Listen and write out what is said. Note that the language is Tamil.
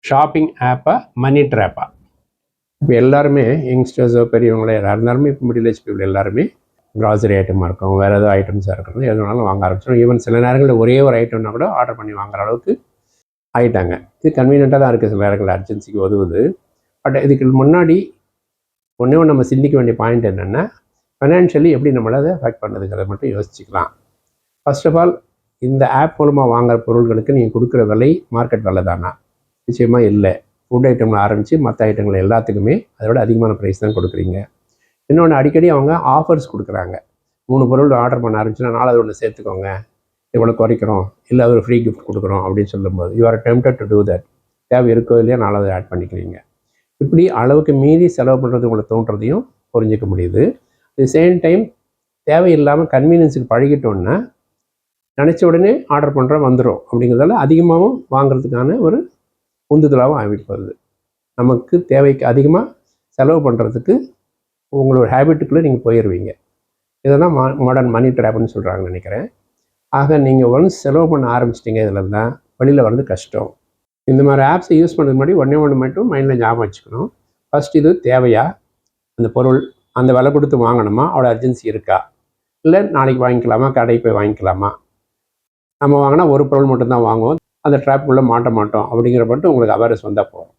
ஷாப்பிங் ஆப்பா மணி ட்ராப்பா? இப்போ எல்லாருமே யங்ஸ்டர்ஸோ பெரியவங்களோ யாராக இருந்தாலுமே இப்போ மிடில் ஏஜ் பீப்புள் எல்லாருமே க்ராசரி ஐட்டமாக இருக்கும், வேறு ஏதோ ஐட்டம்ஸாக இருக்கணும், எதுனாலும் வாங்க ஆரம்பிச்சிடும். ஈவன் சில நேரங்களில் ஒரே ஒரு ஐட்டம்னா கூட ஆர்டர் பண்ணி வாங்குற அளவுக்கு ஆகிட்டாங்க. இது கன்வீனியண்ட்டாக தான் இருக்குது, சில நேரங்களில் அர்ஜென்சிக்கு உதவுது. பட் இதுக்கு முன்னாடி ஒன்று நம்ம சிந்திக்க வேண்டிய பாயிண்ட் என்னென்னா, ஃபைனான்ஷியலி எப்படி நம்மளை அதை அஃபெக்ட் பண்ணுறதுங்கிறத மட்டும் யோசிச்சுக்கலாம். ஃபர்ஸ்ட் ஆஃப் ஆல், இந்த ஆப் மூலமாக வாங்குகிற பொருட்களுக்கு நீங்கள் கொடுக்குற விலை மார்க்கெட் விலை தானா? நிச்சயமாக இல்லை. ஃபுட் ஐட்டமில் ஆரம்பித்து மற்ற ஐட்டங்கள் எல்லாத்துக்குமே அதை விட அதிகமான ப்ரைஸ் தான் கொடுக்குறீங்க. இன்னொன்று, அடிக்கடி அவங்க ஆஃபர்ஸ் கொடுக்குறாங்க. 3 பொருள் ஆர்டர் பண்ண ஆரம்பிச்சுன்னா 4வது ஒன்று சேர்த்துக்கோங்க, இவ்வளோ குறைக்கிறோம், இல்லை ஒரு ஃப்ரீ கிஃப்ட் கொடுக்குறோம் அப்படின்னு சொல்லும்போது you are tempted to do that. தேவை இருக்கோ இல்லையா 4வது ஆட் பண்ணிக்கிறீங்க. இப்படி அளவுக்கு மீறி செலவு பண்ணுறது உங்களுக்கு தோன்றதையும் புரிஞ்சிக்க முடியுது. அட் தி சேம் டைம் தேவையில்லாமல் கன்வீனியன்ஸுக்கு பழகிட்டோன்னா நினச்ச உடனே ஆர்டர் பண்ணுறோம் வந்துடும் அப்படிங்கிறதால அதிகமாகவும் வாங்குறதுக்கான ஒரு உந்துதலாகவும் ஆகிட்டு வருது. நமக்கு தேவைக்கு அதிகமாக செலவு பண்ணுறதுக்கு உங்களோட ஹேபிட்டுக்குள்ளே நீங்கள் போயிடுவீங்க. இதை தான் மாடர்ன் மணி ட்ராப்னு சொல்கிறாங்கன்னு நினைக்கிறேன். ஆக நீங்கள் ஒன்ஸ் செலவு பண்ண ஆரம்பிச்சிட்டிங்க, இதில் தான் வெளியில் வந்து கஷ்டம். இந்த மாதிரி ஆப்ஸை யூஸ் பண்ணுறது முன்னாடி ஒன்று மட்டும் மைண்டில் ஞாபகம் வச்சுக்கணும். ஃபஸ்ட், இது தேவையா? அந்த பொருள் அந்த விலை கொடுத்து வாங்கணுமா? அவ்வளோ அர்ஜென்சி இருக்கா? இல்லை நாளைக்கு வாங்கிக்கலாமா? கடைக்கு போய் வாங்கிக்கலாமா? நம்ம வாங்கினா ஒரு பொருள் மட்டும்தான் வாங்குவோம், அந்த ட்ராப்புக்குள்ளே மாட்ட மாட்டோம் அப்படிங்கிற மட்டும் உங்களுக்கு அவேர்னஸ் வந்தால் போகும்.